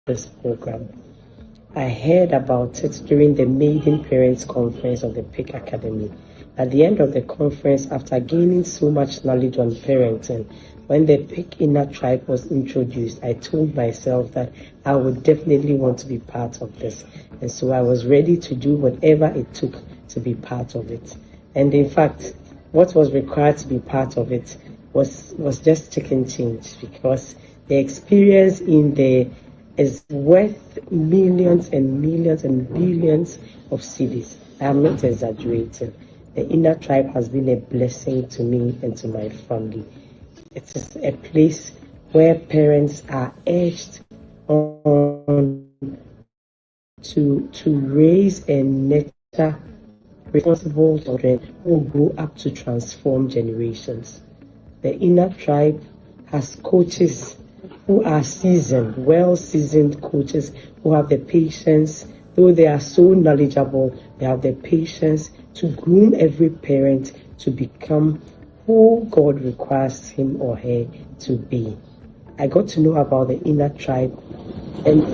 this program. I heard about it during the Maiden Parents Conference of the Peak Academy. At the end of the conference, after gaining so much knowledge on parenting, when the Peak Inner Tribe was introduced, I told myself that I would definitely want to be part of this. And so I was ready to do whatever it took to be part of it. And in fact, what was required to be part of it was just chicken change, because the experience in there is worth millions and millions and billions of cedis. I am not exaggerating. The Inner Tribe has been a blessing to me and to my family. It is a place where parents are urged on to raise and nurture responsible children who grow up to transform generations. The Inner Tribe has coaches who are seasoned, well-seasoned coaches who have the patience, though they are so knowledgeable, they have the patience to groom every parent to become who God requires him or her to be. I got to know about the Inner Tribe, and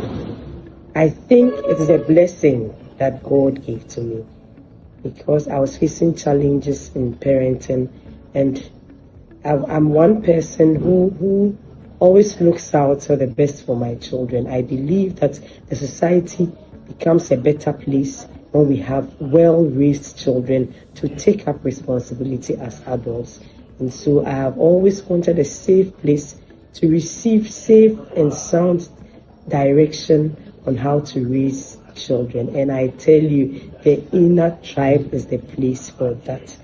I think it is a blessing that God gave to me, because I was facing challenges in parenting, and I'm one person who always looks out for the best for my children. I believe that the society becomes a better place when we have well-raised children to take up responsibility as adults. And so I have always wanted a safe place to receive safe and sound direction on how to raise children. And I tell you, the Inner Tribe is the place for that.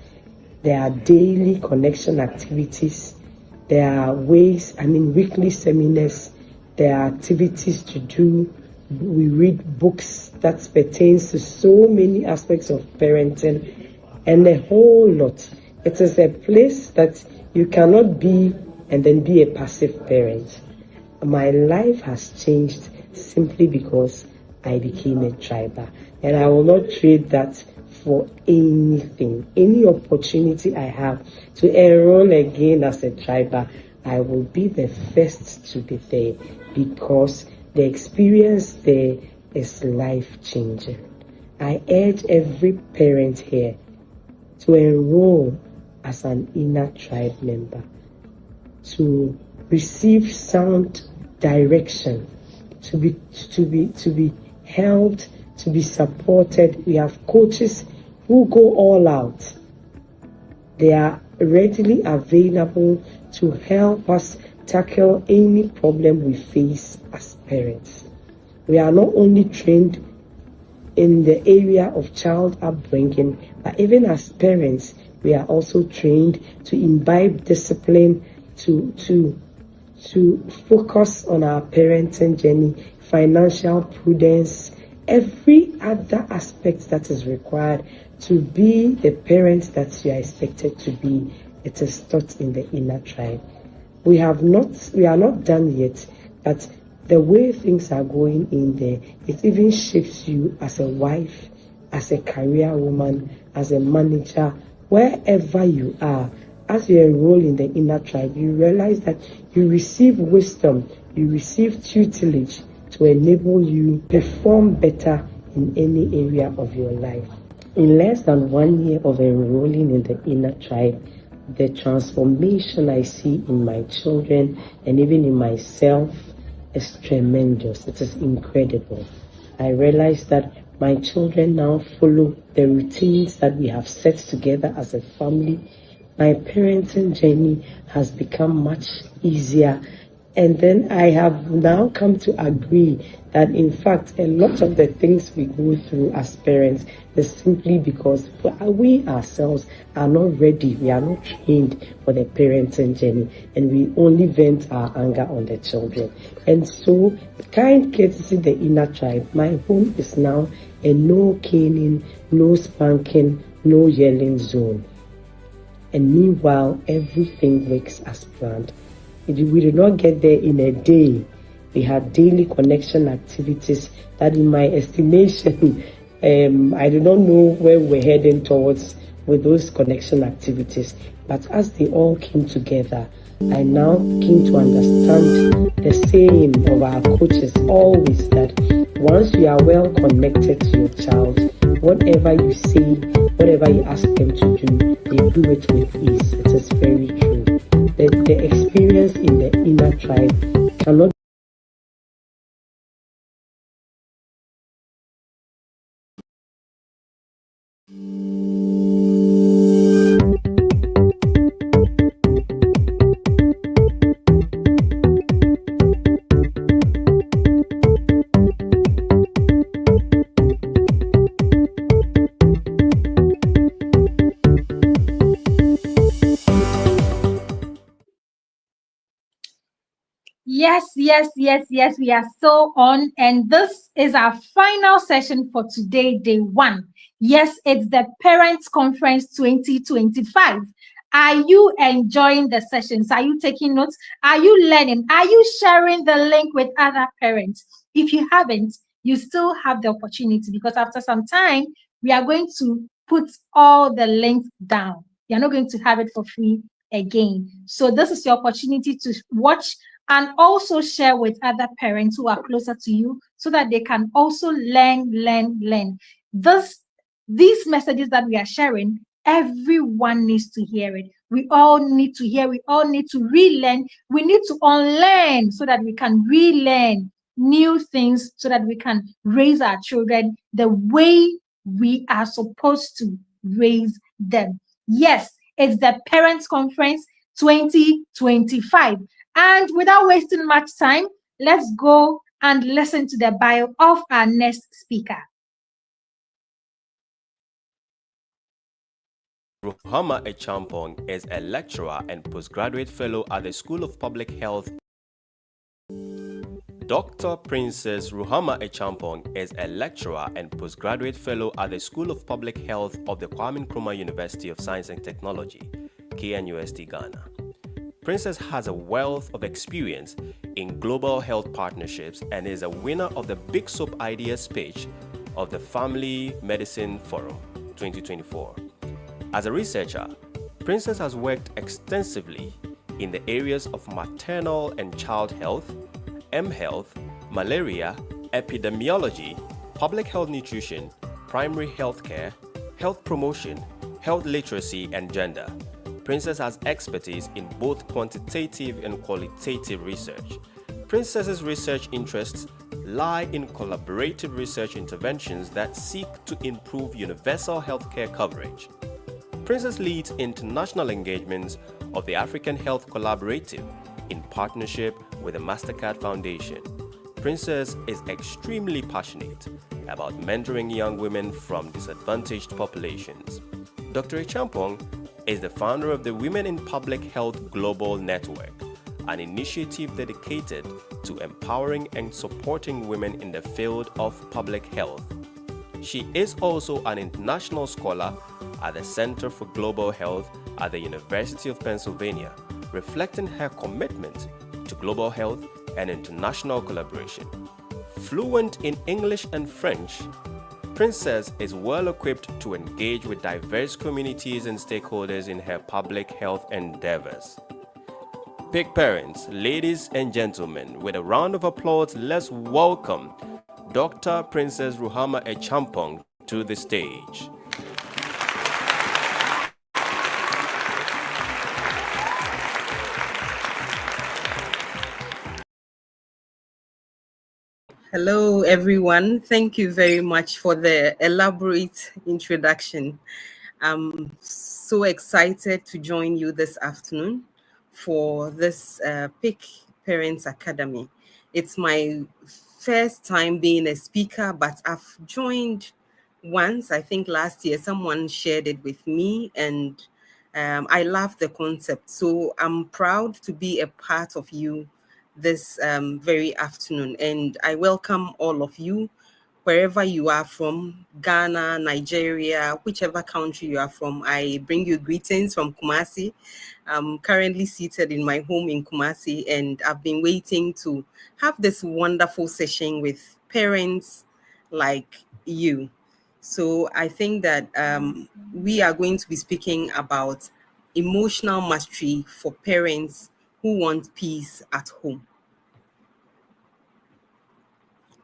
There are daily connection activities. There are weekly seminars. There are activities to do. We read books that pertains to so many aspects of parenting and a whole lot. It is a place that you cannot be and then be a passive parent. My life has changed simply because I became a triber, and I will not trade that for anything. Any opportunity I have to enroll again as a triber, I will be the first to be there, because the experience there is life-changing. I urge every parent here to enroll as an Inner Tribe member, to receive sound direction, to be helped, to be supported. We have coaches who go all out. They are readily available to help us tackle any problem we face as parents. We are not only trained in the area of child upbringing, but even as parents, we are also trained to imbibe discipline, to focus on our parenting journey, financial prudence, every other aspect that is required to be the parent that you are expected to be. It is taught in the Inner Tribe. We are not done yet, but the way things are going in there, it even shapes you as a wife, as a career woman, as a manager, wherever you are. As you enroll in the Inner Tribe, you realize that you receive wisdom, you receive tutelage to enable you perform better in any area of your life. In less than 1 year of enrolling in the Inner Tribe, the transformation I see in my children and even in myself is tremendous. It is incredible. I realize that my children now follow the routines that we have set together as a family. My parenting journey has become much easier. And then I have now come to agree that, in fact, a lot of the things we go through as parents is simply because we ourselves are not ready. We are not trained for the parenting journey, and we only vent our anger on the children. And so, kind courtesy the Inner Tribe, my home is now a no caning, no spanking, no yelling zone. And meanwhile, everything works as planned. We did not get there in a day. We had daily connection activities that, in my estimation, I do not know where we're heading towards with those connection activities. But as they all came together, I now begin to understand the saying of our coaches always that once you are well connected to your child, whatever you say, whatever you ask them to do, they do it with ease. It is very true. The experience in the inner tribe cannot. Yes, we are so on. And this is our final session for today, day one. Yes, it's the Parents Conference 2025. Are you enjoying the sessions? Are you taking notes? Are you learning? Are you sharing the link with other parents? If you haven't, you still have the opportunity, because after some time, we are going to put all the links down. You're not going to have it for free again. So this is your opportunity to watch and also share with other parents who are closer to you so that they can also learn. These messages that we are sharing, everyone needs to hear it. We all need to hear, we all need to relearn, we need to unlearn so that we can relearn new things so that we can raise our children the way we are supposed to raise them. Yes, it's the Parents Conference 2025. And without wasting much time, let's go and listen to the bio of our next speaker. Ruhama Echampong is a lecturer and postgraduate fellow at the School of Public Health. Dr. Princess Ruhama Echampong is a lecturer and postgraduate fellow at the School of Public Health of the Kwame Nkrumah University of Science and Technology, KNUST, Ghana. Princess has a wealth of experience in global health partnerships and is a winner of the Big Soap Ideas page of the Family Medicine Forum 2024. As a researcher, Princess has worked extensively in the areas of maternal and child health, M-health, malaria, epidemiology, public health nutrition, primary health care, health promotion, health literacy, and gender. Princess has expertise in both quantitative and qualitative research. Princess's research interests lie in collaborative research interventions that seek to improve universal healthcare coverage. Princess leads international engagements of the African Health Collaborative in partnership with the MasterCard Foundation. Princess is extremely passionate about mentoring young women from disadvantaged populations. Dr. Echampong is the founder of the Women in Public Health Global Network, an initiative dedicated to empowering and supporting women in the field of public health. She is also an international scholar at the Center for Global Health at the University of Pennsylvania, reflecting her commitment to global health and international collaboration. Fluent in English and French, Princess is well equipped to engage with diverse communities and stakeholders in her public health endeavors. Big parents, ladies and gentlemen, with a round of applause, let's welcome Dr. Princess Ruhama Echampong to the stage. Hello, everyone. Thank you very much for the elaborate introduction. I'm so excited to join you this afternoon for this PIC Parents Academy. It's my first time being a speaker, but I've joined once. I think last year someone shared it with me, and I love the concept. So I'm proud to be a part of you this very afternoon, and I welcome all of you wherever you are from, Ghana, Nigeria, whichever country you are from. I bring you greetings from Kumasi. I'm currently seated in my home in Kumasi, and I've been waiting to have this wonderful session with parents like you. So I think that we are going to be speaking about emotional mastery for parents who want peace at home.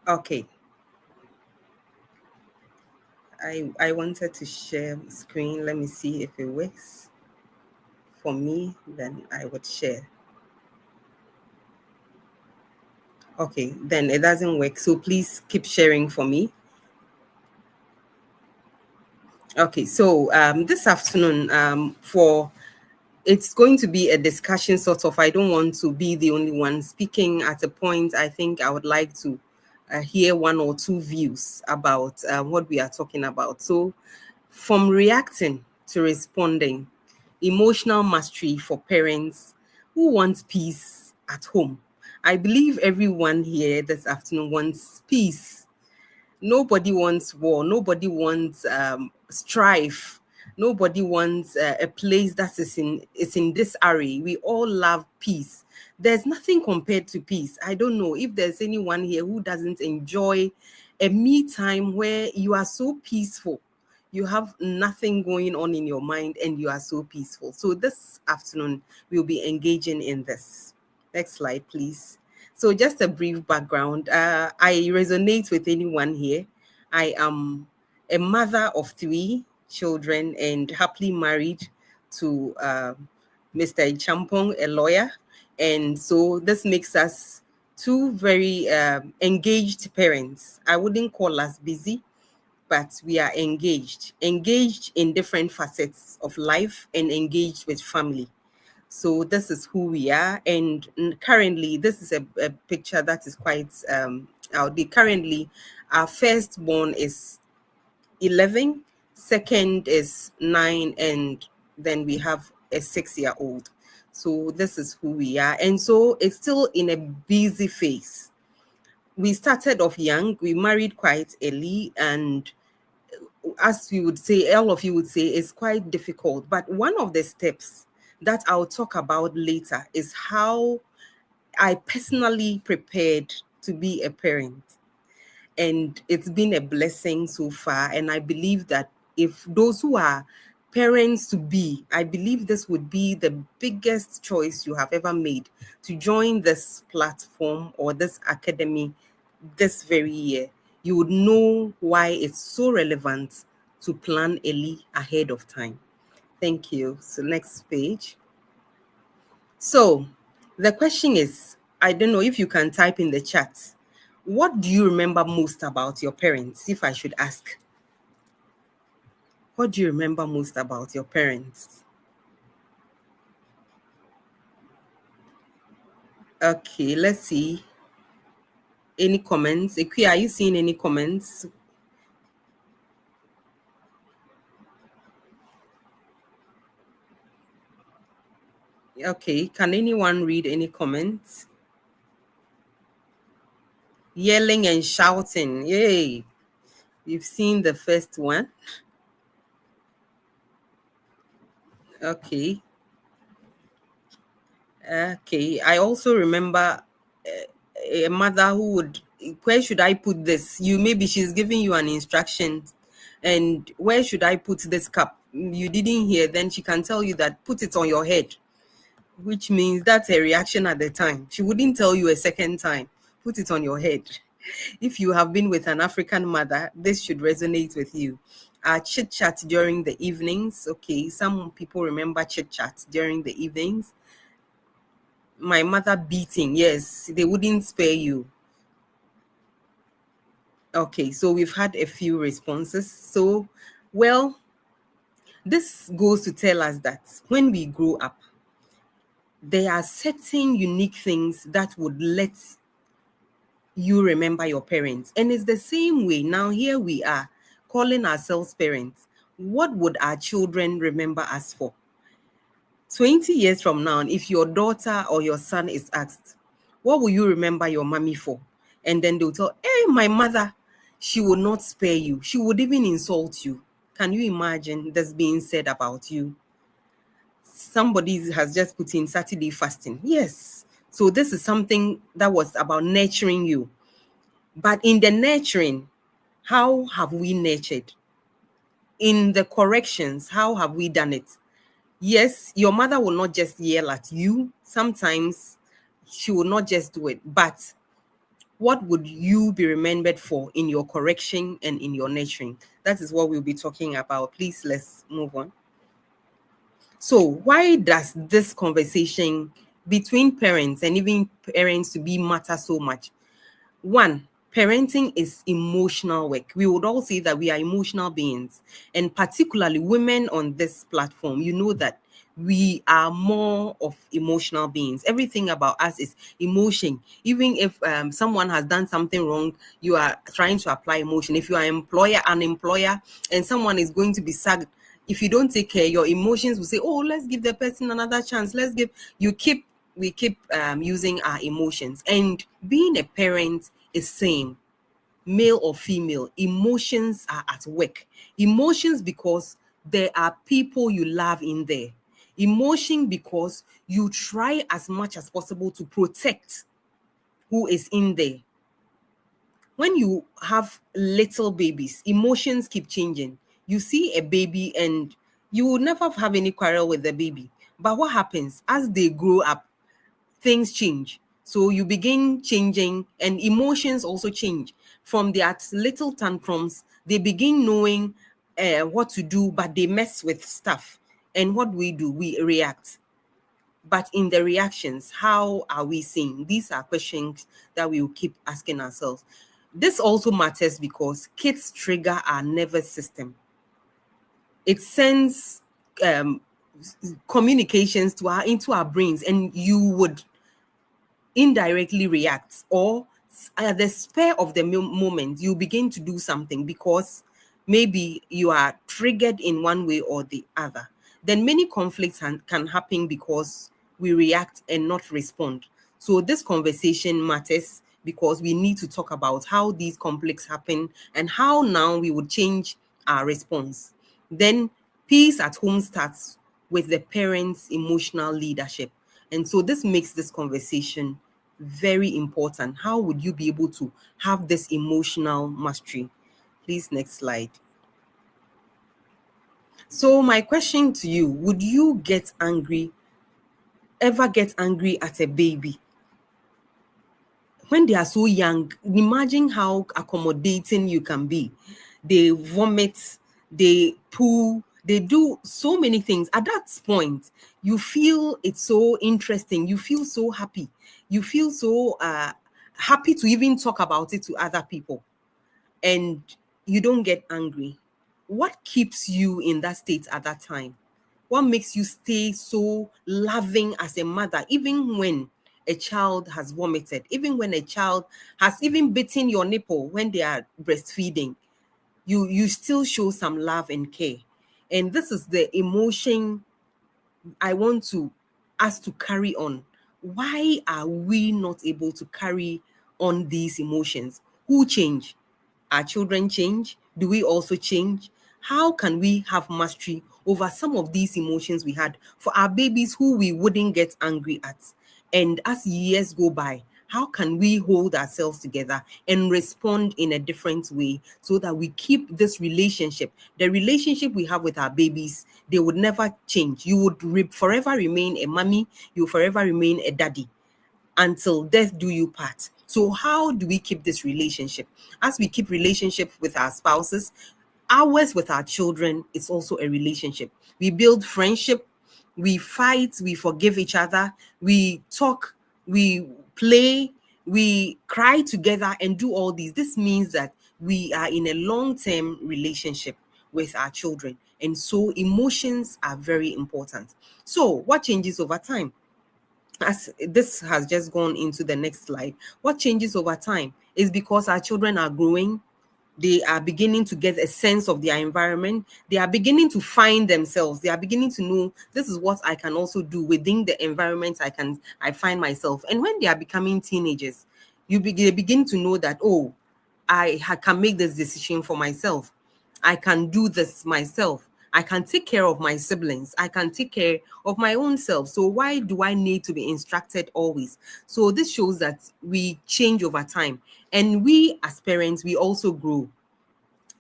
Okay. I wanted to share screen. Let me see if it works for me, then I would share. Okay, then it doesn't work. So please keep sharing for me. Okay, so this afternoon, it's going to be a discussion sort of. I don't want to be the only one speaking at a point. I think I would like to hear one or two views about what we are talking about. So from reacting to responding, emotional mastery for parents who want peace at home. I believe everyone here this afternoon wants peace. Nobody wants war. Nobody wants strife. Nobody wants a place that is in disarray. We all love peace. There's nothing compared to peace. I don't know if there's anyone here who doesn't enjoy a me time where you are so peaceful. You have nothing going on in your mind and you are so peaceful. So this afternoon, we'll be engaging in this. Next slide, please. So just a brief background. I resonate with anyone here. I am a mother of 3 children and happily married to Mr. Champong, a lawyer. And so this makes us 2 very engaged parents. I wouldn't call us busy, but we are engaged in different facets of life and engaged with family. So this is who we are. And currently, this is a picture that is quite outdated. Currently, our firstborn is 11, second is 9, and then we have a 6-year-old. So this is who we are. And so it's still in a busy phase. We started off young. We married quite early, and as we would say, all of you would say, it's quite difficult. But one of the steps that I'll talk about later is how I personally prepared to be a parent. And it's been a blessing so far. And I believe that if those who are parents to be, I believe this would be the biggest choice you have ever made to join this platform or this academy this very year. You would know why it's so relevant to plan early ahead of time. Thank you. So next page. So the question is, I don't know if you can type in the chat. What do you remember most about your parents, if I should ask? What do you remember most about your parents? Okay, let's see. Any comments? Ekwe, are you seeing any comments? Okay, can anyone read any comments? Yelling and shouting. Yay. We've seen the first one. Okay. Okay. I also remember a mother who would, where should I put this? Maybe she's giving you an instruction, and where should I put this cup? You didn't hear, then she can tell you that put it on your head, which means that's a reaction at the time. She wouldn't tell you a second time, put it on your head. If you have been with an African mother, this should resonate with you. Chit chat during the evenings. Okay, some people remember chit chat during the evenings. My mother beating, yes, they wouldn't spare you. Okay, so we've had a few responses. So, well, this goes to tell us that when we grow up, there are certain unique things that would let you remember your parents. And it's the same way. Now, here we are calling ourselves parents. What would our children remember us for? 20 years from now, if your daughter or your son is asked, what will you remember your mommy for? And then they'll tell, hey, my mother, she would not spare you. She would even insult you. Can you imagine this being said about you? Somebody has just put in Saturday fasting. Yes. So this is something that was about nurturing you. But in the nurturing, how have we nurtured? In the corrections, how have we done it? Yes, your mother will not just yell at you. Sometimes she will not just do it, but what would you be remembered for in your correction and in your nurturing? That is what we'll be talking about. Please, let's move on. So why does this conversation between parents and even parents to be matter so much? One, parenting is emotional work. We would all say that we are emotional beings, and particularly women on this platform, you know that we are more of emotional beings. Everything about us is emotion. Even if someone has done something wrong, you are trying to apply emotion. If you are an employer, and someone is going to be sacked, if you don't take care, your emotions will say, oh, let's give the person another chance. We keep using our emotions. And being a parent is same, male or female. Emotions are at work. Emotions because there are people you love in there. Emotion because you try as much as possible to protect who is in there. When you have little babies, emotions keep changing. You see a baby and you will never have any quarrel with the baby. But what happens as they grow up? Things change. So you begin changing, and emotions also change. From their little tantrums, they begin knowing what to do, but they mess with stuff. And what do? We react. But in the reactions, how are we seeing? These are questions that we will keep asking ourselves. This also matters because kids trigger our nervous system. It sends communications into our brains, and you would indirectly react, or at the spur of the moment you begin to do something because maybe you are triggered in one way or the other. Then many conflicts can happen because we react and not respond. So this conversation matters because we need to talk about how these conflicts happen and how now we would change our response. Then peace at home starts with the parents' emotional leadership. And so this makes this conversation very important. How would you be able to have this emotional mastery? Please, next slide. So my question to you, would you ever get angry at a baby? When they are so young, imagine how accommodating you can be. They vomit, they poo, they do so many things. At that point, you feel it's so interesting. You feel so happy. You feel so happy to even talk about it to other people. And you don't get angry. What keeps you in that state at that time? What makes you stay so loving as a mother, even when a child has vomited, even when a child has even bitten your nipple when they are breastfeeding? You still show some love and care. And this is the emotion I want us to carry on. Why are we not able to carry on these emotions? Who change? Our children change? Do we also change? How can we have mastery over some of these emotions we had for our babies who we wouldn't get angry at? And as years go by, how can we hold ourselves together and respond in a different way so that we keep this relationship, the relationship we have with our babies, they would never change. You would forever remain a mommy, you forever remain a daddy until death do you part. So how do we keep this relationship? As we keep relationship with our spouses, ours with our children is also a relationship. We build friendship, we fight, we forgive each other, we talk, we play, we cry together and do all these. This means that we are in a long-term relationship with our children. And so emotions are very important. So what changes over time? As this has just gone into the next slide, what changes over time is because our children are growing, they are beginning to get a sense of their environment, they are beginning to find themselves, they are beginning to know this is what I can also do within the environment I find myself. And when they are becoming teenagers, they begin to know that, oh, I can make this decision for myself, I can do this myself, I can take care of my siblings, I can take care of my own self. So why do I need to be instructed always? So this shows that we change over time. And we as parents, we also grow.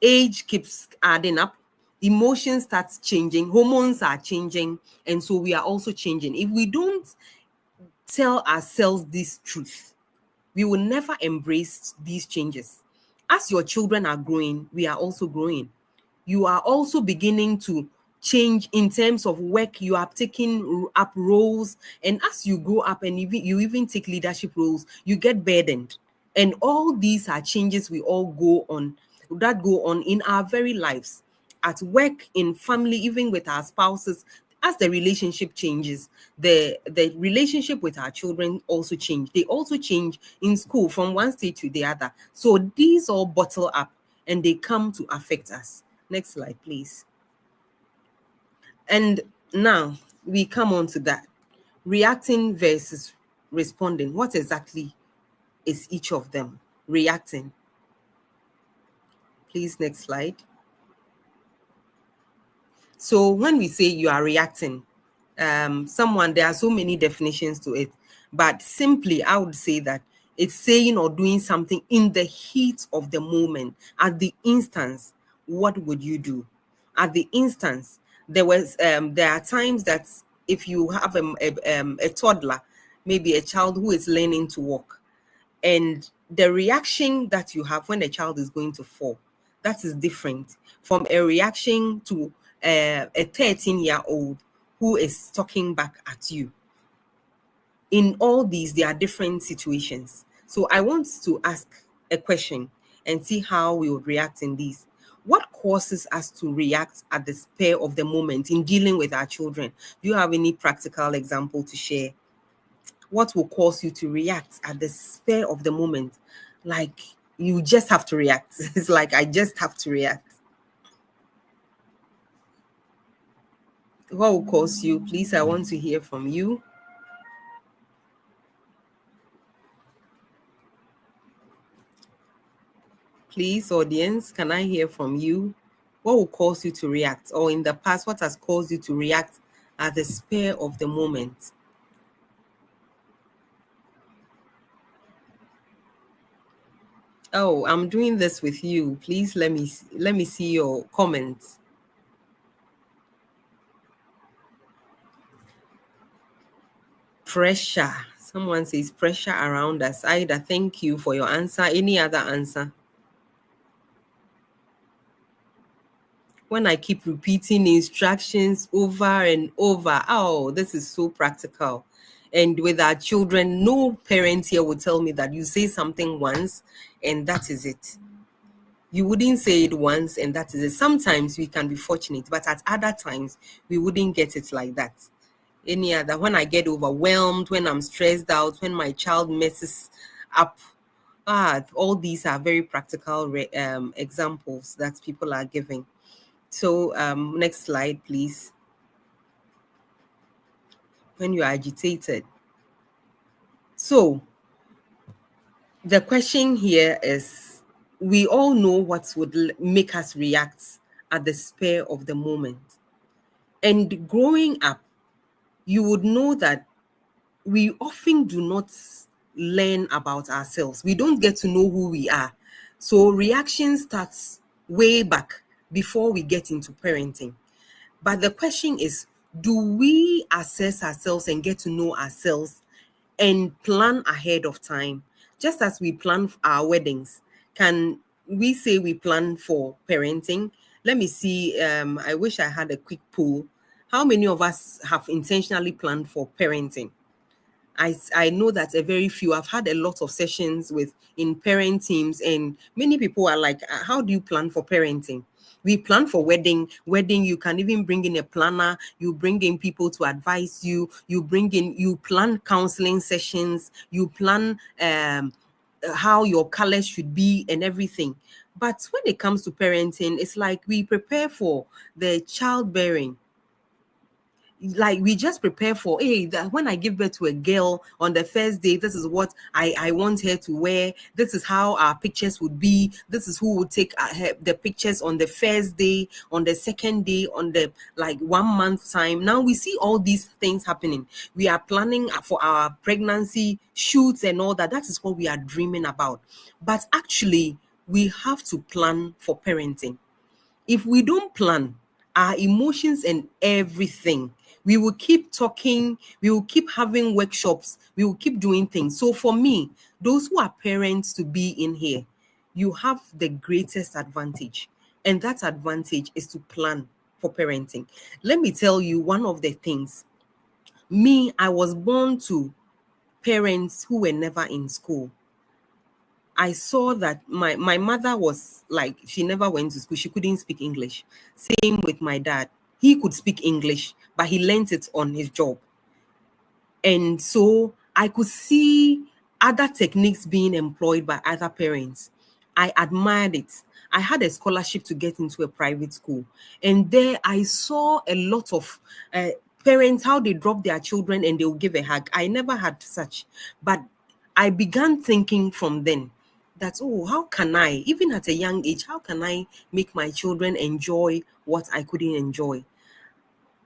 Age keeps adding up. emotions start changing, hormones are changing, and so we are also changing. If we don't tell ourselves this truth, we will never embrace these changes. As your children are growing, we are also growing. You are also beginning to change in terms of work. You are taking up roles, and as you grow up and you even take leadership roles, you get burdened. And all these are changes we all go on in our very lives, at work, in family, even with our spouses. As the relationship changes, the relationship with our children also change. They also change in school from one stage to the other. So these all bottle up and they come to affect us. Next slide, please. And now we come on to that. Reacting versus responding. What exactly is each of them? Reacting. Please, next slide. So when we say you are reacting, there are so many definitions to it, but simply I would say that it's saying or doing something in the heat of the moment. At the instance, what would you do? At the instance, there are times that if you have a toddler, maybe a child who is learning to walk, and the reaction that you have when a child is going to fall, that is different from a reaction to a 13-year-old who is talking back at you. In all these, there are different situations. So I want to ask a question and see how we would react in these. What causes us to react at the spur of the moment in dealing with our children? Do you have any practical example to share? What will cause you to react at the spur of the moment? Like you just have to react. It's like, I just have to react. What will cause you? Please, I want to hear from you. Please, audience, can I hear from you? What will cause you to react? Or in the past, what has caused you to react at the spur of the moment? Oh, I'm doing this with you. Please let me see your comments. Pressure. Someone says pressure around us. Ida, thank you for your answer. Any other answer? When I keep repeating instructions over and over. Oh, this is so practical. And with our children, no parent here will tell me that you say something once and that is it. You wouldn't say it once and that is it. Sometimes we can be fortunate, but at other times, we wouldn't get it like that. Any other? When I get overwhelmed, when I'm stressed out, when my child messes up, all these are very practical examples that people are giving. So next slide, please. When you are agitated. So the question here is, we all know what would make us react at the spur of the moment. And growing up, you would know that we often do not learn about ourselves. We don't get to know who we are. So reaction starts way back before we get into parenting. But the question is, do we assess ourselves and get to know ourselves and plan ahead of time? Just as we plan for our weddings, can we say we plan for parenting? Let me see. I wish I had a quick poll. How many of us have intentionally planned for parenting? I know that a very few. I've had a lot of sessions in parent teams, and many people are like, how do you plan for parenting? We plan for wedding. You can even bring in a planner. You bring in people to advise you. You plan counseling sessions. You plan how your colors should be and everything. But when it comes to parenting, it's like we prepare for the childbearing. Like we just prepare for, hey, that when I give birth to a girl on the first day, this is what I want her to wear. This is how our pictures would be. This is who would take the pictures on the first day, on the second day, on the 1 month time. Now we see all these things happening. We are planning for our pregnancy shoots and all that. That is what we are dreaming about. But actually, we have to plan for parenting. If we don't plan, our emotions and everything. We will keep talking, we will keep having workshops, we will keep doing things. So for me, those who are parents to be in here, you have the greatest advantage. And that advantage is to plan for parenting. Let me tell you one of the things. Me, I was born to parents who were never in school. I saw that my mother was like, she never went to school. She couldn't speak English. Same with my dad. He could speak English, but he learned it on his job. And so I could see other techniques being employed by other parents. I admired it. I had a scholarship to get into a private school. And there I saw a lot of parents, how they drop their children and they'll give a hug. I never had such. But I began thinking from then that, oh, how can I, even at a young age, how can I make my children enjoy what I couldn't enjoy?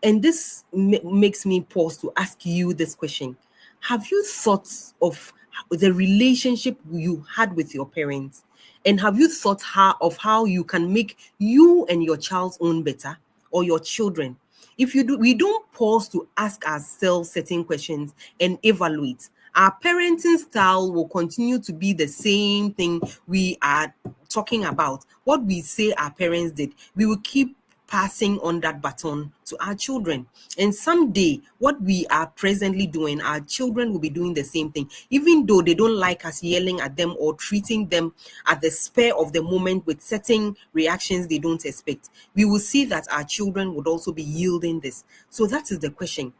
And this makes me pause to ask you this question. Have you thought of the relationship you had with your parents? And have you thought of how you can make you and your child's own better, or your children? If you do, we don't pause to ask ourselves certain questions and evaluate. Our parenting style will continue to be the same thing we are talking about. What we say our parents did, we will keep passing on that baton to our children. And someday, what we are presently doing, our children will be doing the same thing, even though they don't like us yelling at them or treating them at the spur of the moment with certain reactions they don't expect. We will see that our children would also be yielding this. So that is the question.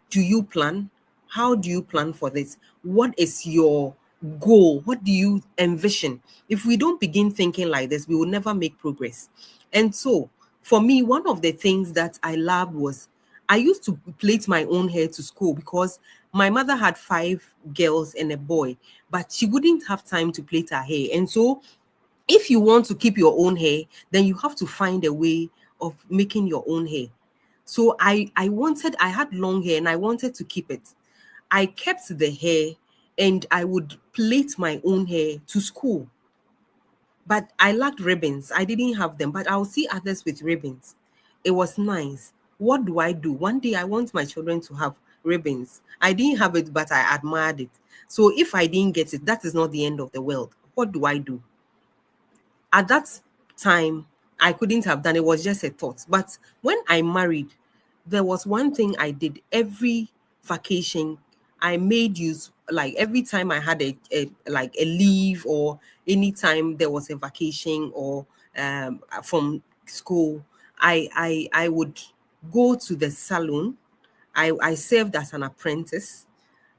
Do you plan? How do you plan for this? What is your goal? What do you envision? If we don't begin thinking like this, we will never make progress. And so, for me, one of the things that I loved was I used to plait my own hair to school because my mother had 5 girls and a boy, but she wouldn't have time to plait her hair. And so if you want to keep your own hair, then you have to find a way of making your own hair. So I had long hair and I wanted to keep it. I kept the hair and I would plait my own hair to school. But I lacked ribbons. I didn't have them, but I'll see others with ribbons. It was nice. What do I do? One day I want my children to have ribbons. I didn't have it, but I admired it. So if I didn't get it, that is not the end of the world. What do I do? At that time, I couldn't have done it. It was just a thought. But when I married, there was one thing I did every vacation. I made use, like every time I had a leave, or anytime there was a vacation or from school, I would go to the salon. I served as an apprentice.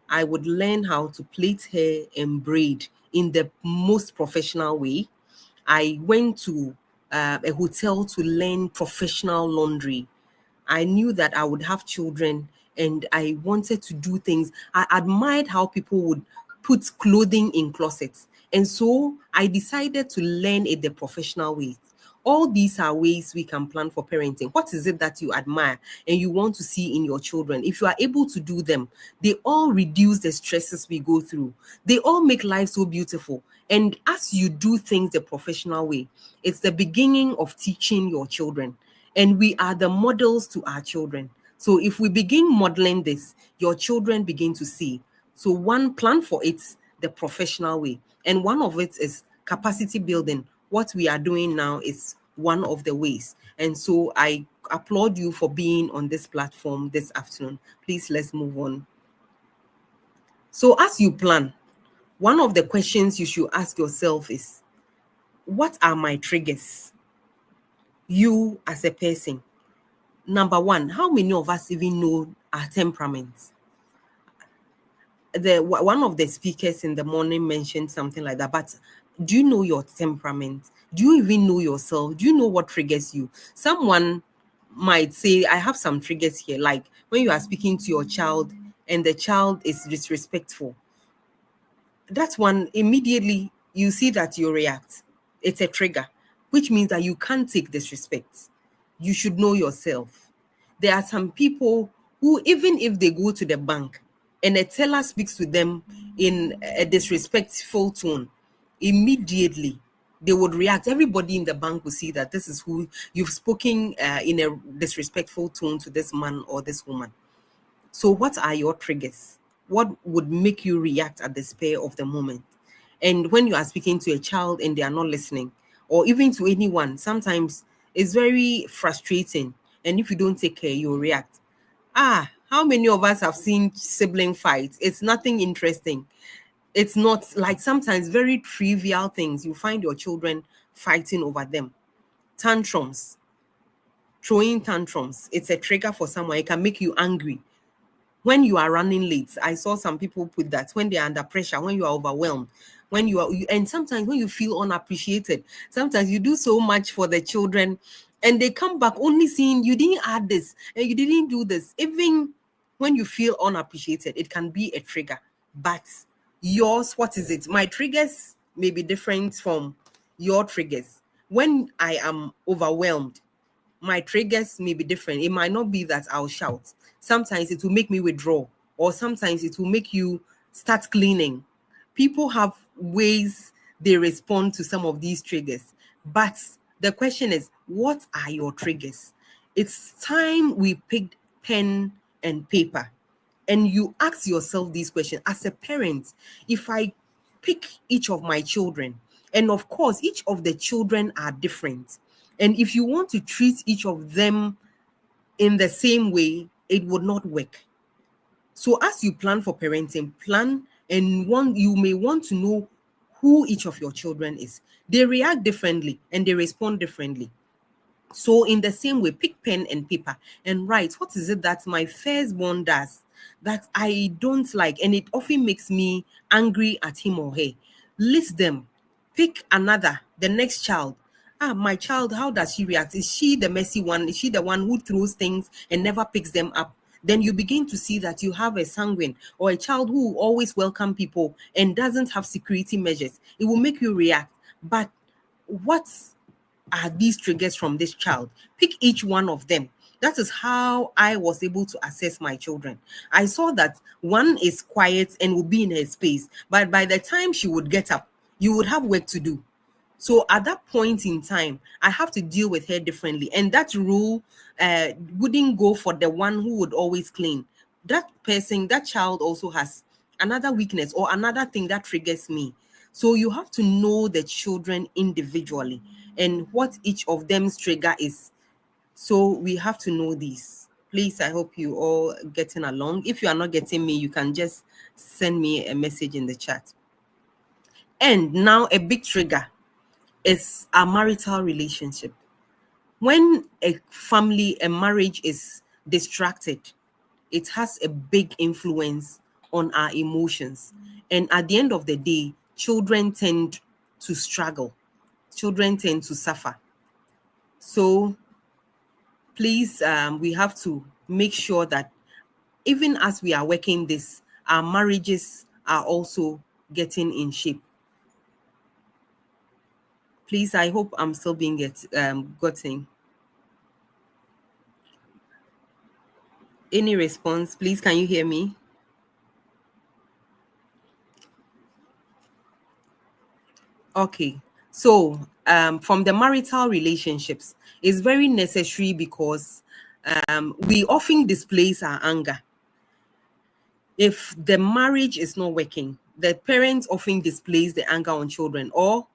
I would learn how to plait hair and braid in the most professional way. I went to a hotel to learn professional laundry. I knew that I would have children and I wanted to do things. I admired how people would put clothing in closets. And so I decided to learn it the professional way. All these are ways we can plan for parenting. What is it that you admire and you want to see in your children? If you are able to do them, they all reduce the stresses we go through. They all make life so beautiful. And as you do things the professional way, it's the beginning of teaching your children. And we are the models to our children. So if we begin modeling this, your children begin to see. So one, plan for it the professional way. And one of it is capacity building. What we are doing now is one of the ways. And so I applaud you for being on this platform this afternoon. Please, let's move on. So as you plan, one of the questions you should ask yourself is, what are my triggers? You as a person. Number one, how many of us even know our temperaments? One of the speakers in the morning mentioned something like that, but do you know your temperament? Do you even know yourself? Do you know what triggers you? Someone might say, I have some triggers here, like when you are speaking to your child and the child is disrespectful. That's one, immediately you see that you react. It's a trigger, which means that you can't take disrespect. You should know yourself. There are some people who, even if they go to the bank and a teller speaks to them in a disrespectful tone, immediately they would react. Everybody in the bank will see that this is who you've spoken in a disrespectful tone to this man or this woman. So what are your triggers? What would make you react at the spur of the moment? And when you are speaking to a child and they are not listening, or even to anyone, sometimes it's very frustrating. And if you don't take care, you'll react. How many of us have seen sibling fights? It's nothing interesting. It's not like sometimes very trivial things. You find your children fighting over them. Tantrums, throwing tantrums. It's a trigger for someone. It can make you angry. When you are running late, I saw some people put that when they are under pressure, when you are overwhelmed, and sometimes when you feel unappreciated, sometimes you do so much for the children and they come back only seeing you didn't add this and you didn't do this. Even when you feel unappreciated, it can be a trigger. But yours, what is it? My triggers may be different from your triggers. When I am overwhelmed, my triggers may be different. It might not be that I'll shout. Sometimes it will make me withdraw, or sometimes it will make you start cleaning. People have ways they respond to some of these triggers. But the question is, what are your triggers? It's time we picked pen and paper and you ask yourself these questions. As a parent, if I pick each of my children, and of course, each of the children are different. And if you want to treat each of them in the same way, it would not work. So as you plan for parenting, you may want to know who each of your children is. They react differently and they respond differently. So in the same way, pick pen and paper and write, what is it that my firstborn does that I don't like, and it often makes me angry at him or her? List them. Pick another, the next child. My child, how does she react? Is she the messy one? Is she the one who throws things and never picks them up? Then you begin to see that you have a sanguine or a child who will always welcome people and doesn't have security measures. It will make you react. But what are these triggers from this child? Pick each one of them. That is how I was able to assess my children. I saw that one is quiet and will be in her space, but by the time she would get up, you would have work to do. So at that point in time, I have to deal with her differently. And that rule wouldn't go for the one who would always clean. That person, that child also has another weakness or another thing that triggers me. So you have to know the children individually and what each of them's trigger is. So we have to know these. Please, I hope you all getting along. If you are not getting me, you can just send me a message in the chat. And now a big trigger is a marital relationship. When a family, a marriage is distracted, it has a big influence on our emotions. And at the end of the day, children tend to struggle. Children tend to suffer. So please, we have to make sure that even as we are working this, our marriages are also getting in shape. Please, I hope I'm still being gotten. Any response? Please, can you hear me? Okay. So from the marital relationships, it's very necessary because we often displace our anger. If the marriage is not working, the parents often displace the anger on children, or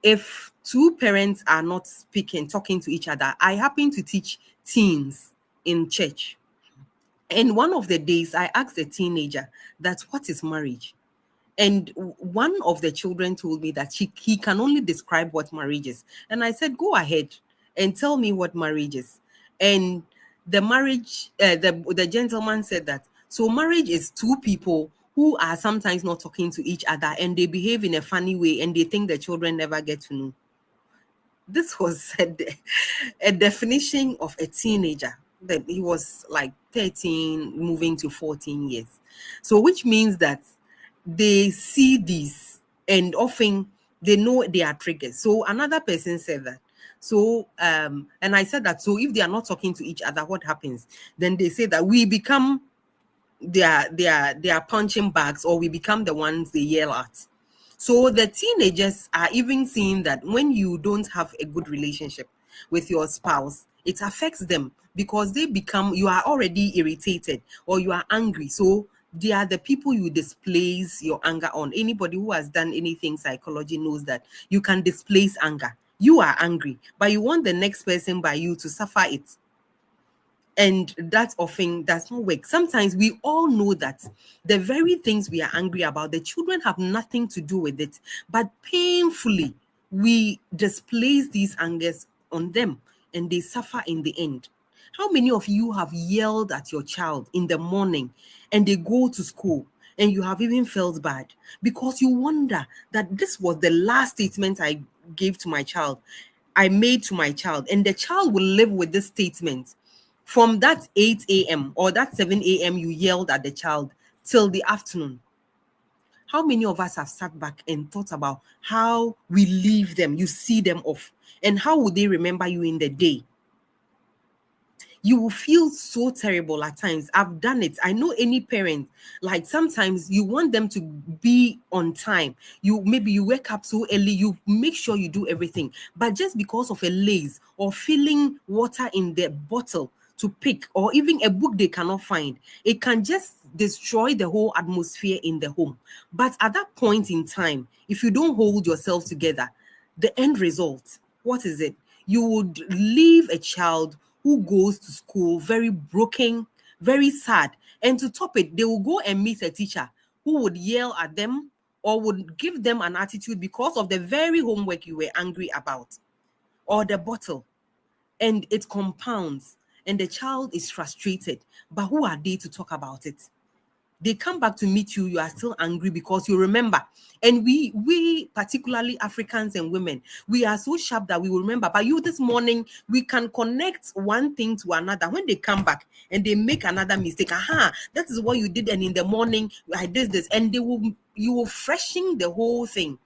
if two parents are not talking to each other. I happen to teach teens in church. And one of the days I asked a teenager that what is marriage? And one of the children told me that he can only describe what marriage is. And I said, go ahead and tell me what marriage is. And the gentleman said that, so marriage is two people who are sometimes not talking to each other and they behave in a funny way and they think the children never get to know. This was a definition of a teenager. That he was like 13, moving to 14 years. So which means that they see these and often they know they are triggers. So another person said that. So, and I said that, so if they are not talking to each other, what happens? Then they say that we become their punching bags, or we become the ones they yell at. So the teenagers are even seeing that when you don't have a good relationship with your spouse, it affects them because you are already irritated or you are angry. So they are the people you displace your anger on. Anybody who has done anything psychology knows that you can displace anger. You are angry, but you want the next person by you to suffer it. And that often does not work. Sometimes we all know that the very things we are angry about, the children have nothing to do with it, but painfully we displace these angers on them and they suffer in the end. How many of you have yelled at your child in the morning and they go to school and you have even felt bad because you wonder that this was the last statement I gave to my child, I made to my child, and the child will live with this statement from that 8 a.m. or that 7 a.m. you yelled at the child till the afternoon. How many of us have sat back and thought about how we leave them, you see them off, and how would they remember you in the day? You will feel so terrible at times. I've done it. I know any parent, like sometimes you want them to be on time. Maybe you wake up so early, you make sure you do everything. But just because of a laze or filling water in the bottle to pick, or even a book they cannot find, it can just destroy the whole atmosphere in the home. But at that point in time, if you don't hold yourself together, the end result, what is it? You would leave a child who goes to school very broken, very sad. And to top it, they will go and meet a teacher who would yell at them or would give them an attitude because of the very homework you were angry about or the bottle. And it compounds and the child is frustrated. But who are they to talk about it? They come back to meet you, you are still angry because you remember. And we particularly Africans and women, we are so sharp that we will remember. But you this morning, we can connect one thing to another. When they come back and they make another mistake, that is what you did. And in the morning, I did this. And you will freshen the whole thing.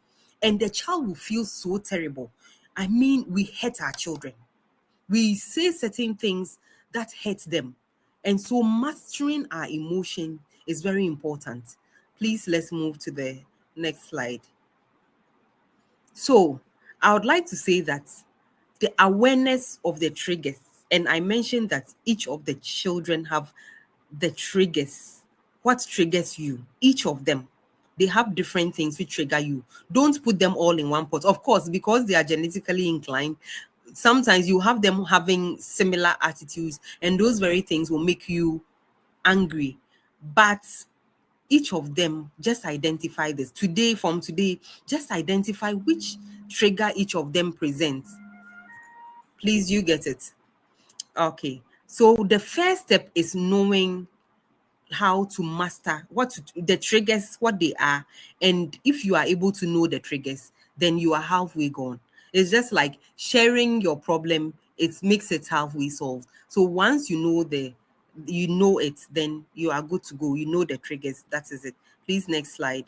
And the child will feel so terrible. I mean, we hurt our children. We say certain things that hurt them. And so mastering our emotion is very important. Please, let's move to the next slide. So I would like to say that the awareness of the triggers, and I mentioned that each of the children have the triggers. What triggers you? Each of them. They have different things which trigger you. Don't put them all in one pot. Of course, because they are genetically inclined, sometimes you have them having similar attitudes, and those very things will make you angry. But each of them, just identify this. From today, just identify which trigger each of them presents. Please, you get it. Okay. So the first step is knowing how to master the triggers, what they are. And if you are able to know the triggers, then you are halfway gone. It's just like sharing your problem. It makes it halfway solved. So once you know it, then you are good to go. You know the triggers. That is it. Please, next slide.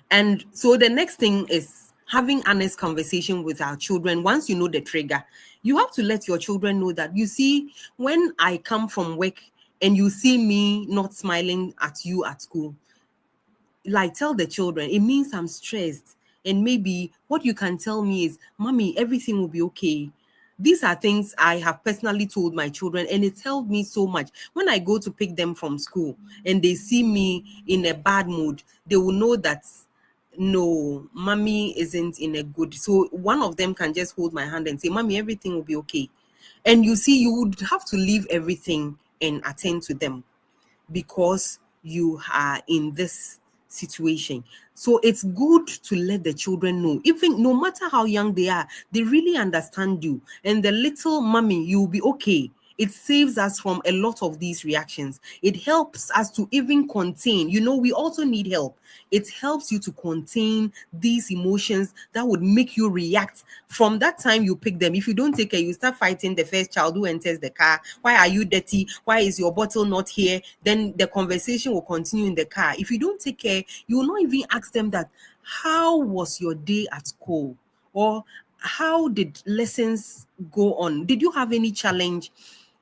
And so the next thing is having honest conversation with our children. Once you know the trigger, you have to let your children know that, you see, when I come from work and you see me not smiling at you at school, like, tell the children, it means I'm stressed. And maybe what you can tell me is, Mommy, everything will be okay. These are things I have personally told my children, and it helped me so much. When I go to pick them from school and they see me in a bad mood, they will know that, no, Mommy isn't in a good. So one of them can just hold my hand and say, Mommy, everything will be okay. And you see, you would have to leave everything and attend to them because you are in this situation. So it's good to let the children know, even no matter how young they are, they really understand you. And the little Mommy, you'll be okay. It saves us from a lot of these reactions. It helps us to even contain. We also need help. It helps you to contain these emotions that would make you react from that time you pick them. If you don't take care, you start fighting the first child who enters the car. Why are you dirty? Why is your bottle not here? Then the conversation will continue in the car. If you don't take care, you will not even ask them that, how was your day at school? Or how did lessons go on? Did you have any challenge?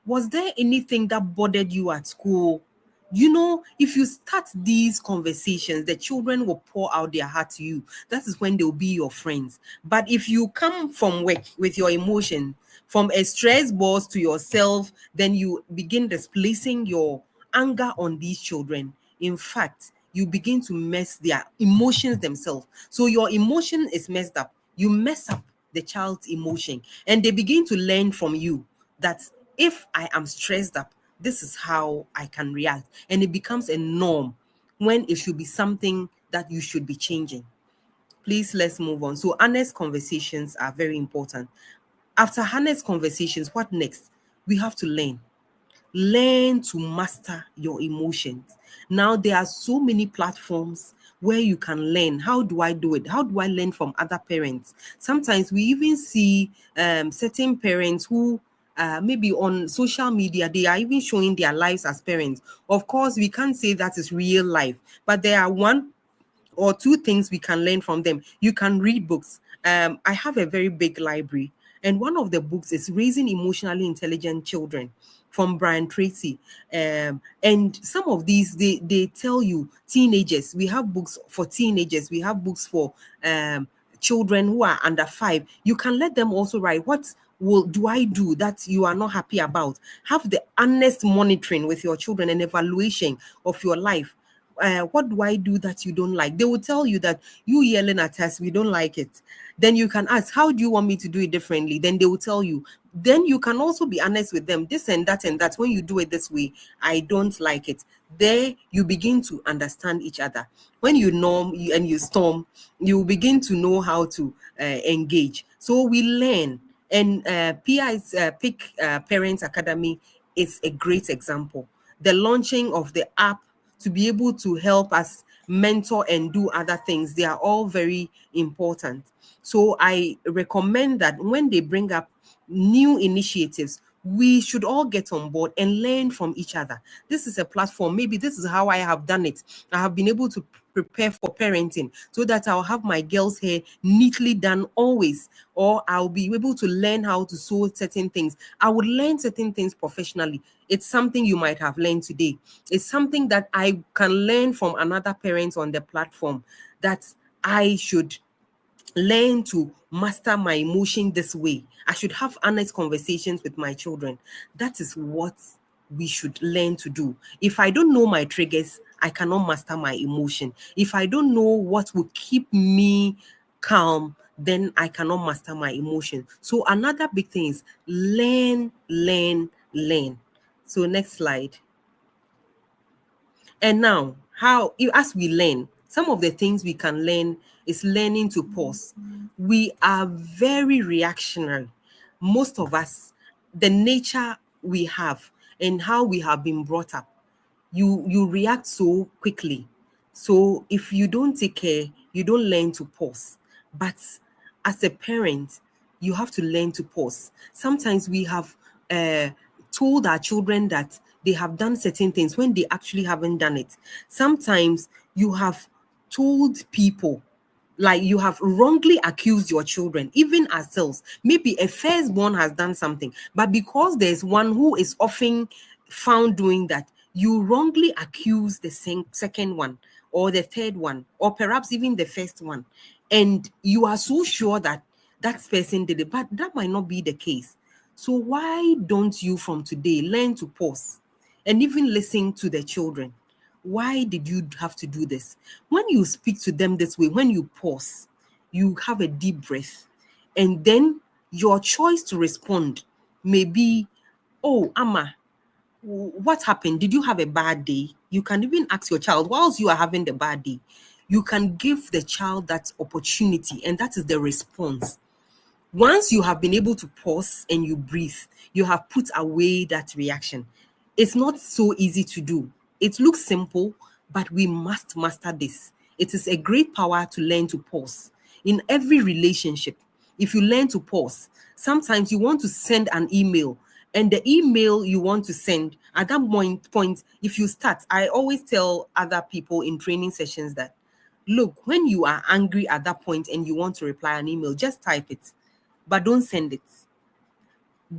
Was there anything that bothered you at school? You know, if you start these conversations, the children will pour out their heart to you. That is when they'll be your friends. But if you come from work with your emotion, from a stress boss to yourself, then you begin displacing your anger on these children. In fact, you begin to mess their emotions themselves. So your emotion is messed up. You mess up the child's emotion, and they begin to learn from you that if I am stressed up, this is how I can react. And it becomes a norm when it should be something that you should be changing. Please, let's move on. So honest conversations are very important. After honest conversations, what next? We have to learn to master your emotions. Now there are so many platforms where you can learn. How do I do it? How do I learn from other parents? Sometimes we even see certain parents who maybe on social media, they are even showing their lives as parents. Of course, we can't say that is real life, but there are one or two things we can learn from them. You can read books. I have a very big library, and one of the books is Raising Emotionally Intelligent Children from Brian Tracy. And some of these, they tell you teenagers. We have books for teenagers. We have books for children who are under 5. You can let them also write, what do I do that you are not happy about? Have the honest monitoring with your children and evaluation of your life. What do I do that you don't like? They will tell you that you yelling at us, we don't like it. Then you can ask, how do you want me to do it differently? Then they will tell you. Then you can also be honest with them, this and that and that. When you do it this way, I don't like it. There you begin to understand each other. When you norm and you storm, you begin to know how to engage. So we learn. And PI's Pick Parents Academy is a great example. The launching of the app to be able to help us mentor and do other things, they are all very important. So I recommend that when they bring up new initiatives, we should all get on board and learn from each other. This is a platform. Maybe this is how I have done it. I have been able to prepare for parenting so that I'll have my girls' hair neatly done always, or I'll be able to learn how to sew certain things. I would learn certain things professionally. It's something you might have learned today. It's something that I can learn from another parent on the platform, that I should learn to master my emotion this way. I should have honest conversations with my children. That is what we should learn to do. If I don't know my triggers, I cannot master my emotion. If I don't know what will keep me calm, then I cannot master my emotion. So another big thing is learn. So next slide. And now, as we learn, some of the things we can learn is learning to pause. We are very reactionary. Most of us, the nature we have and how we have been brought up, you react so quickly. So if you don't take care, you don't learn to pause. But as a parent, you have to learn to pause. Sometimes we have told our children that they have done certain things when they actually haven't done it. Sometimes you have told people, like you have wrongly accused your children, even ourselves. Maybe a firstborn has done something, but because there's one who is often found doing that, you wrongly accuse the second one or the third one, or perhaps even the first one. And you are so sure that that person did it, but that might not be the case. So why don't you from today learn to pause and even listen to the children? Why did you have to do this? When you speak to them this way, when you pause, you have a deep breath, and then your choice to respond may be, oh, Amma, what happened? Did you have a bad day? You can even ask your child whilst you are having the bad day. You can give the child that opportunity, and that is the response. Once you have been able to pause and you breathe, you have put away that reaction. It's not so easy to do. It looks simple, but we must master this. It is a great power to learn to pause. In every relationship, if you learn to pause, sometimes you want to send an email, and the email you want to send, at that point, if you start, I always tell other people in training sessions that, look, when you are angry at that point and you want to reply an email, just type it, but don't send it.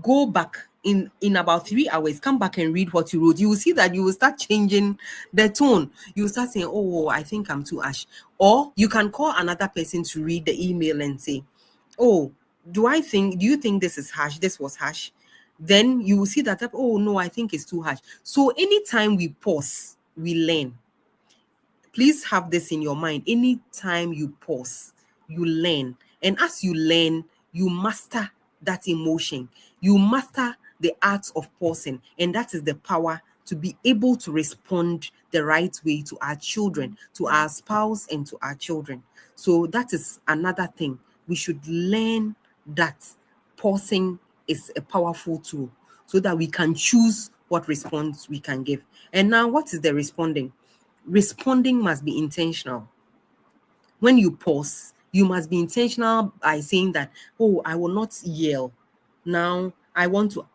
Go back in about 3 hours, come back and read what you wrote. You will see that you will start changing the tone. You will start saying, oh, I think I'm too harsh. Or you can call another person to read the email and say, oh, do you think this is harsh? This was harsh. Then you will see that, oh no, I think it's too harsh. So anytime we pause, we learn. Please have this in your mind. Anytime you pause, you learn. And as you learn, you master that emotion. You master the art of pausing. And that is the power to be able to respond the right way to our children, to our spouse, and to our children. So that is another thing. We should learn that pausing is a powerful tool so that we can choose what response we can give. And now, what is the responding? Responding must be intentional. When you pause, you must be intentional by saying that, oh, I will not yell. Now, I want to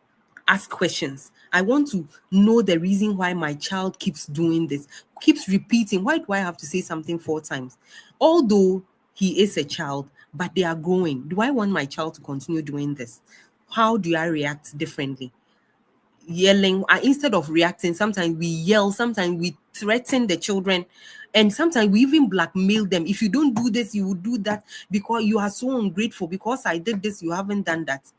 ask questions. I want to know the reason why my child keeps doing this, keeps repeating. Why do I have to say something 4 times? Although he is a child, but they are growing. Do I want my child to continue doing this? How do I react differently? Yelling, instead of reacting, sometimes we yell, sometimes we threaten the children, and sometimes we even blackmail them. If you don't do this, you will do that, because you are so ungrateful. Because I did this, you haven't done that.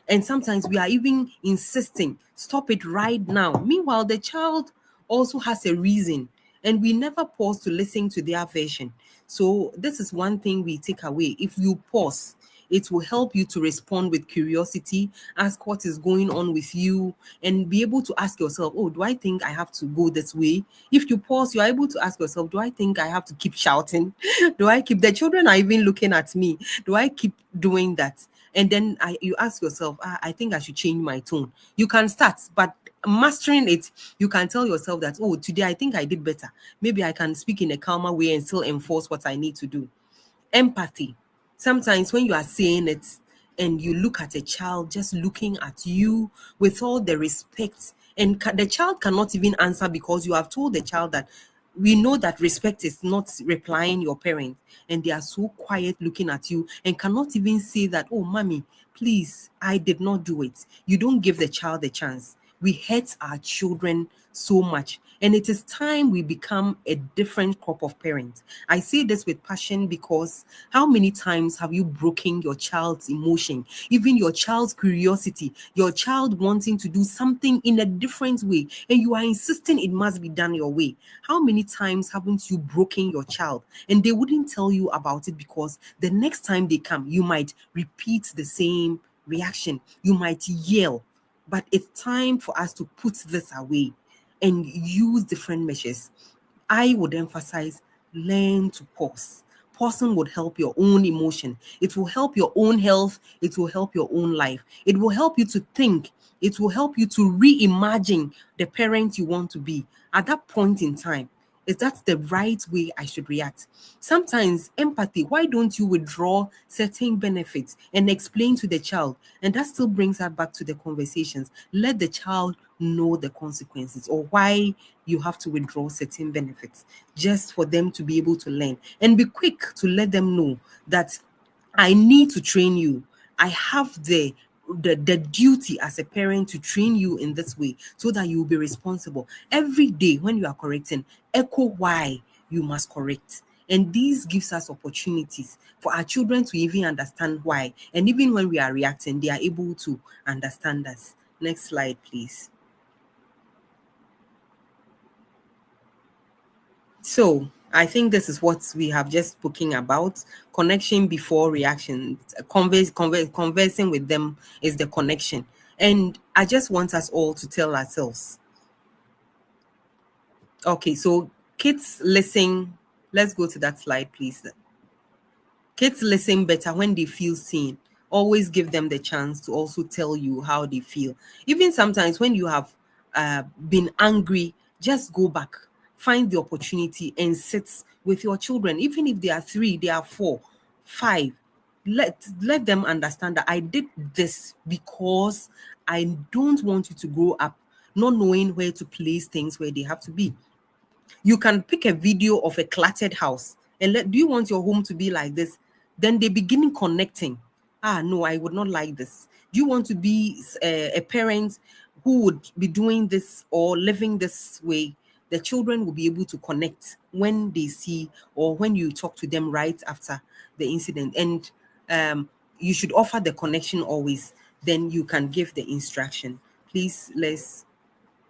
And sometimes we are even insisting, stop it right now. Meanwhile, the child also has a reason, and we never pause to listen to their version. So this is one thing we take away. If you pause, it will help you to respond with curiosity, ask what is going on with you, and be able to ask yourself, oh, do I think I have to go this way? If you pause, you are able to ask yourself, do I think I have to keep shouting? The children are even looking at me. Do I keep doing that? And then you ask yourself, I think I should change my tone. You can start, but mastering it, you can tell yourself that, oh, today I think I did better. Maybe I can speak in a calmer way and still enforce what I need to do. Empathy. Sometimes when you are saying it and you look at a child just looking at you with all the respect, and the child cannot even answer because you have told the child that we know that respect is not replying your parent, and they are so quiet looking at you and cannot even say that, oh, mommy, please, I did not do it. You don't give the child a chance. We hurt our children so much. And it is time we become a different crop of parents. I say this with passion because how many times have you broken your child's emotion, even your child's curiosity, your child wanting to do something in a different way, and you are insisting it must be done your way? How many times haven't you broken your child? And they wouldn't tell you about it because the next time they come, you might repeat the same reaction. You might yell. But it's time for us to put this away and use different measures. I would emphasize, learn to pause. Pausing would help your own emotion. It will help your own health. It will help your own life. It will help you to think. It will help you to reimagine the parent you want to be at that point in time. Is that the right way I should react? Sometimes empathy, why don't you withdraw certain benefits and explain to the child? And that still brings us back to the conversations. Let the child know the consequences or why you have to withdraw certain benefits, just for them to be able to learn. And be quick to let them know that I need to train you. I have the duty as a parent to train you in this way so that you will be responsible. Every day when you are correcting, echo why you must correct. And this gives us opportunities for our children to even understand why. And even when we are reacting, they are able to understand us. Next slide, please. So I think this is what we have just spoken about. Connection before reaction. Conversing with them is the connection. And I just want us all to tell ourselves. Okay, so kids listen. Let's go to that slide, please. Kids listen better when they feel seen. Always give them the chance to also tell you how they feel. Even sometimes when you have been angry, just go back. Find the opportunity and sit with your children. Even if they are 3, they are 4, 5. Let them understand that I did this because I don't want you to grow up not knowing where to place things where they have to be. You can pick a video of a cluttered house and do you want your home to be like this? Then they begin connecting. No, I would not like this. Do you want to be a parent who would be doing this or living this way? The children will be able to connect when they see or when you talk to them right after the incident. And you should offer the connection always. Then you can give the instruction. Please, let's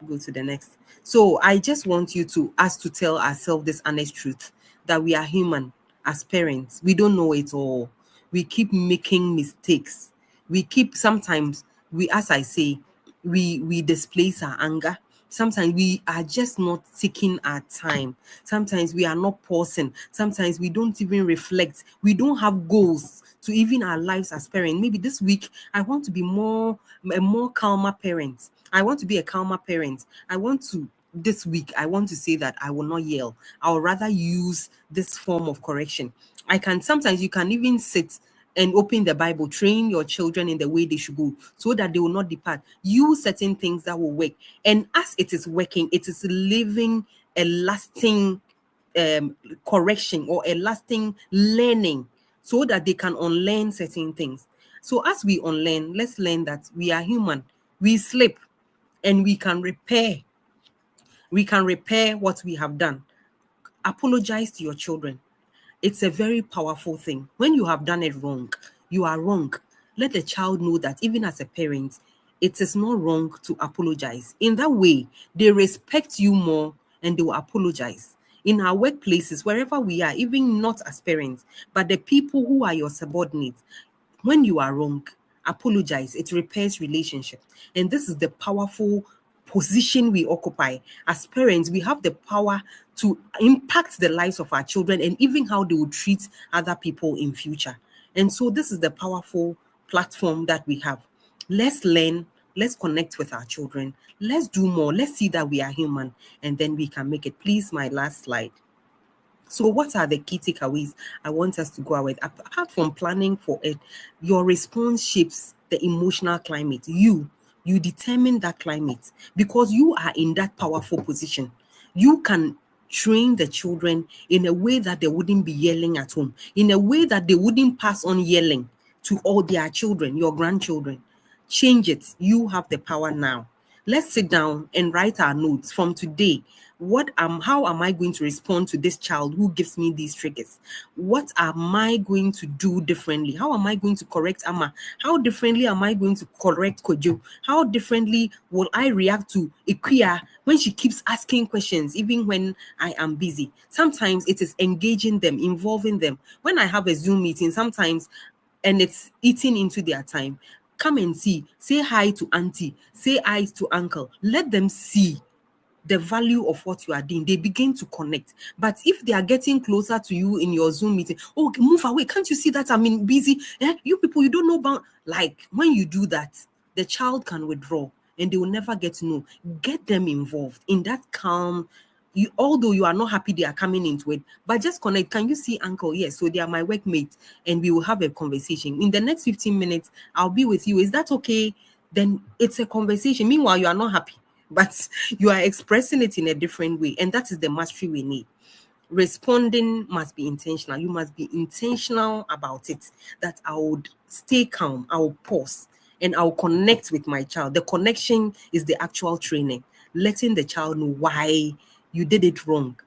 go to the next. So I just want us to tell ourselves this honest truth, that we are human as parents. We don't know it all. We keep making mistakes. We keep, sometimes we, as I say, we displace our anger. Sometimes we are just not taking our time. Sometimes we are not pausing. Sometimes we don't even reflect. We don't have goals to even our lives as parents. Maybe this week I want to be a more calmer parent. I want to be a calmer parent. This week, I want to say that I will not yell. I will rather use this form of correction. Sometimes you can even sit and open the Bible, train your children in the way they should go so that they will not depart. Use certain things that will work. And as it is working, it is living a lasting correction or a lasting learning so that they can unlearn certain things. So as we unlearn, let's learn that we are human. We slip and we can repair. We can repair what we have done. Apologize to your children. It's a very powerful thing. When you have done it wrong, you are wrong. Let the child know that even as a parent, it is not wrong to apologize. In that way, they respect you more and they will apologize. In our workplaces, wherever we are, even not as parents, but the people who are your subordinates, when you are wrong, apologize. It repairs relationship. And this is the powerful position we occupy. As parents, we have the power to impact the lives of our children and even how they will treat other people in future. And so this is the powerful platform that we have. Let's learn, let's connect with our children, let's do more, let's see that we are human, and then we can make it. Please, my last slide. So what are the key takeaways I want us to go with? Apart from planning for it, your response shapes the emotional climate. You determine that climate because you are in that powerful position. You can train the children in a way that they wouldn't be yelling at home, in a way that they wouldn't pass on yelling to all their children, your grandchildren. Change it. You have the power now. Let's sit down and write our notes from today. How am I going to respond to this child who gives me these triggers? What am I going to do differently? How am I going to correct Amma? How differently am I going to correct Kojo? How differently will I react to Ikuya when she keeps asking questions, even when I am busy? Sometimes it is engaging them, involving them. When I have a Zoom meeting, sometimes, and it's eating into their time, come and see, say hi to auntie, say hi to uncle. Let them see the value of what you are doing. They begin to connect. But if they are getting closer to you in your Zoom meeting, oh, move away. Can't you see that I'm busy? You people, you don't know about, like, when you do that, the child can withdraw and they will never get to know. Get them involved in that calm. Although you are not happy they are coming into it, but just connect. Can you see uncle? Yes, so they are my workmates and we will have a conversation. In the next 15 minutes, I'll be with you. Is that okay? Then it's a conversation. Meanwhile, you are not happy, but you are expressing it in a different way. And that is the mastery we need. Responding must be intentional. You must be intentional about it, that I would stay calm, I will pause, and I'll connect with my child. The connection is the actual training, letting the child know why you did it wrong,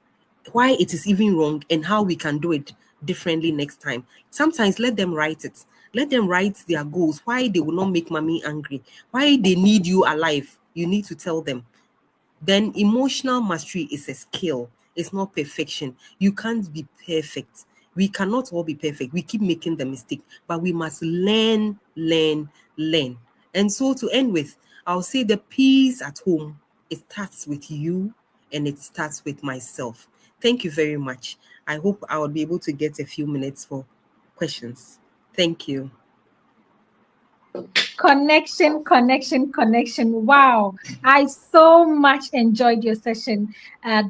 why it is even wrong, and how we can do it differently next time. Sometimes let them write it. Let them write their goals, why they will not make mommy angry, why they need you alive. You need to tell them. Then emotional mastery is a skill. It's not perfection. You can't be perfect. We cannot all be perfect. We keep making the mistake, but we must learn. And so to end with, I'll say the peace at home, it starts with you and it starts with myself. Thank you very much. I hope I will be able to get a few minutes for questions. Thank you. Connection. Wow. I so much enjoyed your session,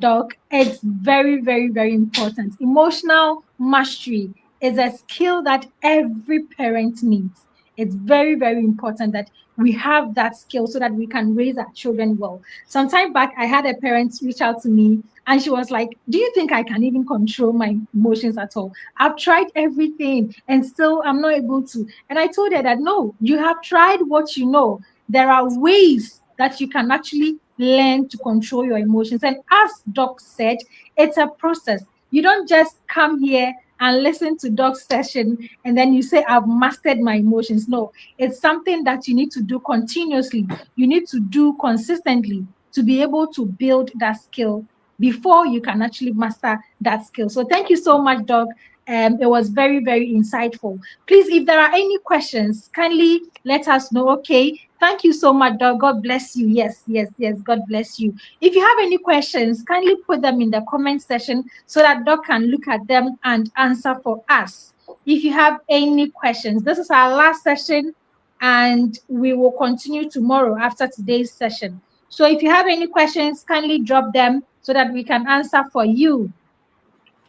Doc. It's very, very, very important. Emotional mastery is a skill that every parent needs. It's very, very important that we have that skill so that we can raise our children well. Some time back, I had a parent reach out to me and she was like, do you think I can even control my emotions at all? I've tried everything and still I'm not able to. And I told her that, no, you have tried what you know. There are ways that you can actually learn to control your emotions. And as Doc said, it's a process. You don't just come here and listen to Doc's session and then you say, I've mastered my emotions. No, it's something that you need to do continuously. You need to do consistently to be able to build that skill before you can actually master that skill. So thank you so much, Doc. It was very, very insightful. Please, if there are any questions, kindly let us know. Okay. Thank you so much, Doc. God bless you. Yes, yes, yes. God bless you. If you have any questions, kindly put them in the comment section so that Doc can look at them and answer for us. If you have any questions, this is our last session and we will continue tomorrow after today's session. So if you have any questions, kindly drop them so that we can answer for you.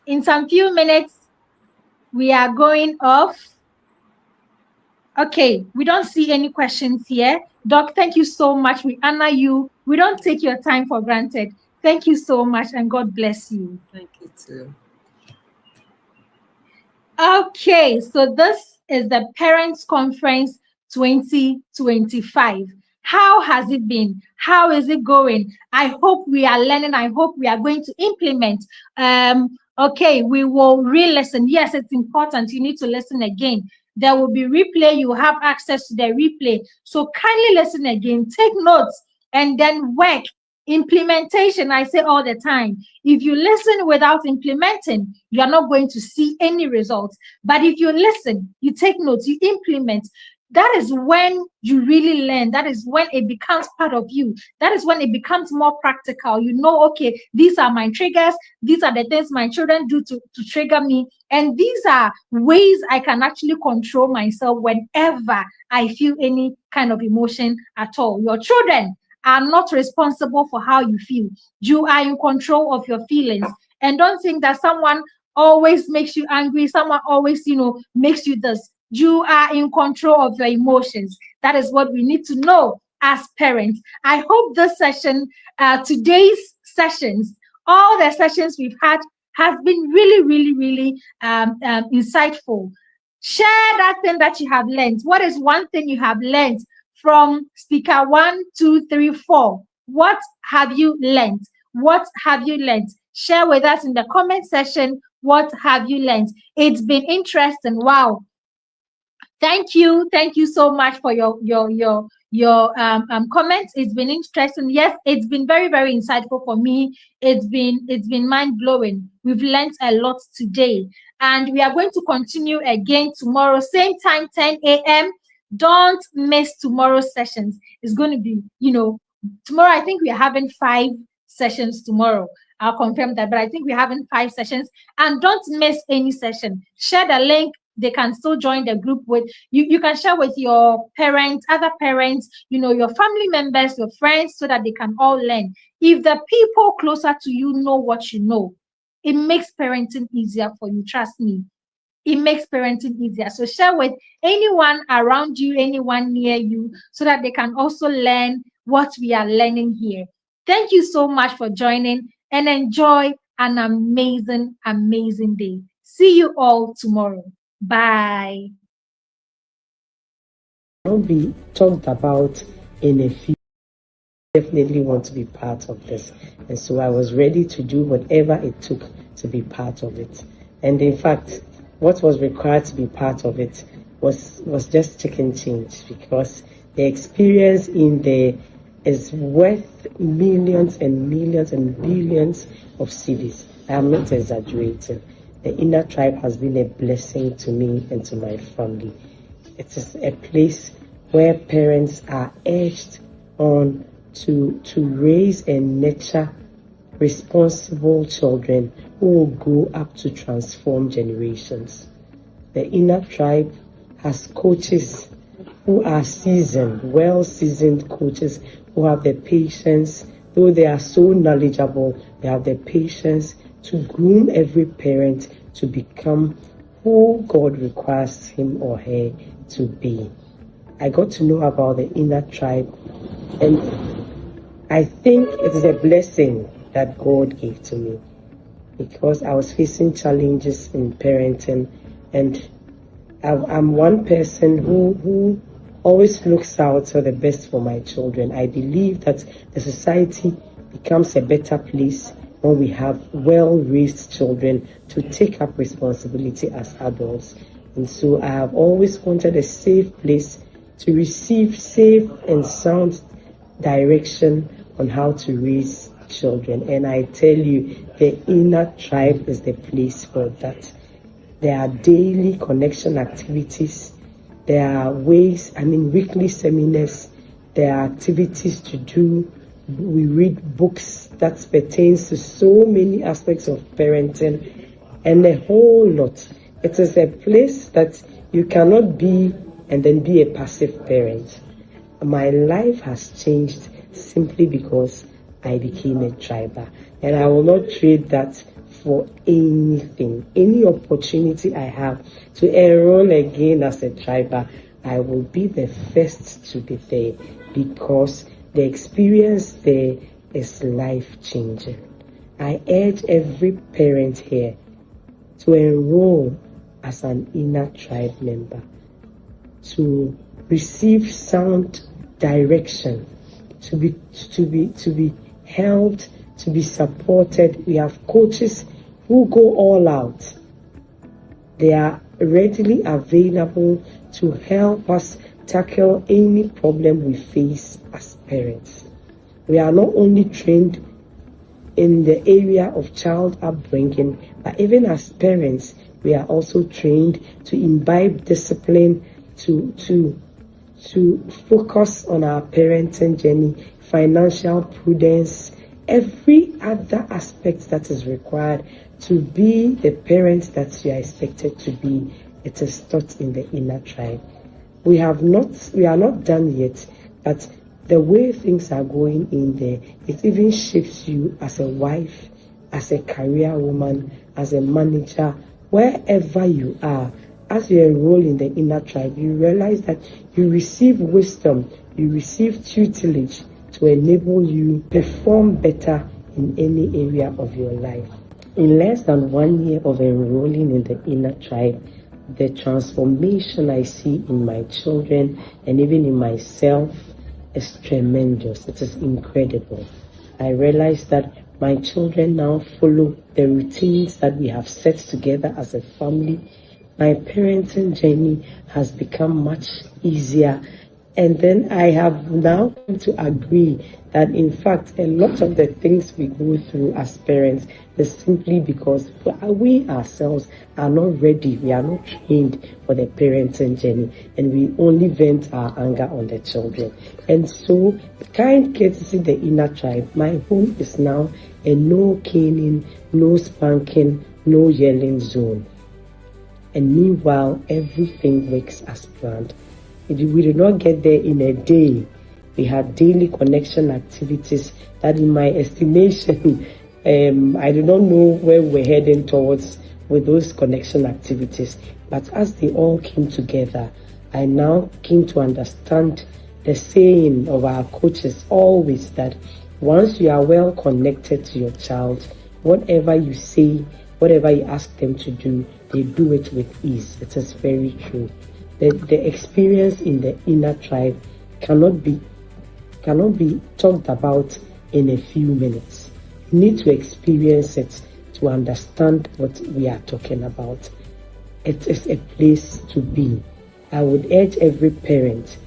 In some few minutes, we are going off. Okay, we don't see any questions here. Doc, thank you so much. We honor you. We don't take your time for granted. Thank you so much and God bless you. Thank you too. Okay, so this is the Parents Conference 2025. How has it been? How is it going? I hope we are learning. I hope we are going to implement. Okay, we will re-listen. Yes, it's important. You need to listen again. There will be replay. You have access to the replay. So kindly listen again, take notes, and then work. Implementation, I say all the time. If you listen without implementing, you are not going to see any results. But if you listen, you take notes, you implement, that is when you really learn. That is when it becomes part of you. That is when it becomes more practical. You know, okay, these are my triggers. These are the things my children do to trigger me. And these are ways I can actually control myself whenever I feel any kind of emotion at all. Your children are not responsible for how you feel. You are in control of your feelings. And don't think that someone always makes you angry. Someone always, makes you this. You are in control of your emotions. That is what we need to know as parents. I hope this session, today's sessions, all the sessions we've had has been really, really, really insightful. Share that thing that you have learned. What is one thing you have learned from speaker 1, 2, 3, 4? What have you learned? What have you learned? Share with us in the comment section. What have you learned? It's been interesting. Wow. Thank you so much for your comments. It's been interesting. Yes, it's been very, very insightful for me. It's been mind-blowing. We've learned a lot today, and we are going to continue again tomorrow, same time, 10 a.m. Don't miss tomorrow's sessions. It's going to be, tomorrow. I think we are having 5 sessions tomorrow. I'll confirm that, but I think we're having 5 sessions, and don't miss any session. Share the link. They can still join the group with you. You can share with your parents, other parents, your family members, your friends, so that they can all learn. If the people closer to you know what you know, it makes parenting easier for you. Trust me, it makes parenting easier. So share with anyone around you, anyone near you, so that they can also learn what we are learning here. Thank you so much for joining, and enjoy an amazing, amazing day. See you all tomorrow. Bye. Will be talked about in a few. Definitely want to be part of this, and so I was ready to do whatever it took to be part of it. And in fact, what was required to be part of it was just chicken change, because the experience in there is worth millions and millions and billions of cedis. I am not exaggerating. The Inner Tribe has been a blessing to me and to my family. It is a place where parents are urged on to raise and nurture responsible children who will grow up to transform generations. The Inner Tribe has coaches who are seasoned, well-seasoned coaches who have the patience, though they are so knowledgeable, they have the patience to groom every parent to become who God requires him or her to be. I got to know about the inner tribe, and I think it is a blessing that God gave to me, because I was facing challenges in parenting, and I'm one person who always looks out for the best for my children. I believe that the society becomes a better place when we have well-raised children to take up responsibility as adults. And so I have always wanted a safe place to receive safe and sound direction on how to raise children. And I tell you, the inner tribe is the place for that. There are daily connection activities. There are weekly seminars. There are activities to do. We read books that pertains to so many aspects of parenting and a whole lot. It is a place that you cannot be and then be a passive parent. My life has changed simply because I became a triber, and I will not trade that for anything. Any opportunity I have to enroll again as a triber, I will be the first to be there, because the experience there is life-changing. I urge every parent here to enroll as an inner tribe member, to receive sound direction, to be helped, to be supported. We have coaches who go all out. They are readily available to help us tackle any problem we face as parents. We are not only trained in the area of child upbringing, but even as parents, we are also trained to imbibe discipline, to focus on our parenting journey, financial prudence, every other aspect that is required to be the parents that you are expected to be. It is taught in the inner tribe. We are not done yet, but the way things are going in there, it even shapes you as a wife, as a career woman, as a manager, wherever you are. As you enroll in the inner tribe, you realize that you receive wisdom, you receive tutelage to enable you perform better in any area of your life. In less than 1 year of enrolling in the inner tribe, the transformation I see in my children and even in myself is tremendous. It is incredible. I realize that my children now follow the routines that we have set together as a family. My parenting journey has become much easier. And then I have now come to agree that, in fact, a lot of the things we go through as parents is simply because we ourselves are not ready. We are not trained for the parenting journey, and we only vent our anger on the children. And so, kind courtesy the inner tribe, my home is now a no caning, no spanking, no yelling zone. And meanwhile, everything works as planned. We did not get there in a day. We had daily connection activities that, in my estimation, I do not know where we're heading towards with those connection activities. But as they all came together, I now came to understand the saying of our coaches always, that once you are well connected to your child, whatever you say, whatever you ask them to do, they do it with ease. It is very true. The experience in the inner tribe cannot be talked about in a few minutes. You need to experience it to understand what we are talking about. It is a place to be. I would urge every parent,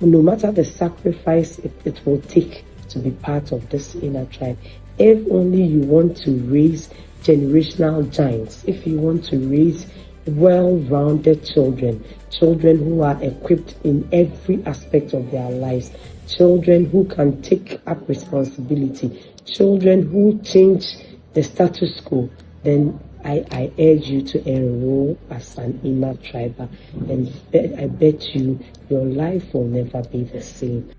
no matter the sacrifice it will take to be part of this inner tribe, if only you want to raise generational giants, if you want to raise well-rounded children who are equipped in every aspect of their lives, children who can take up responsibility, children who change the status quo, then I urge you to enroll as an inner triber, and I bet you your life will never be the same.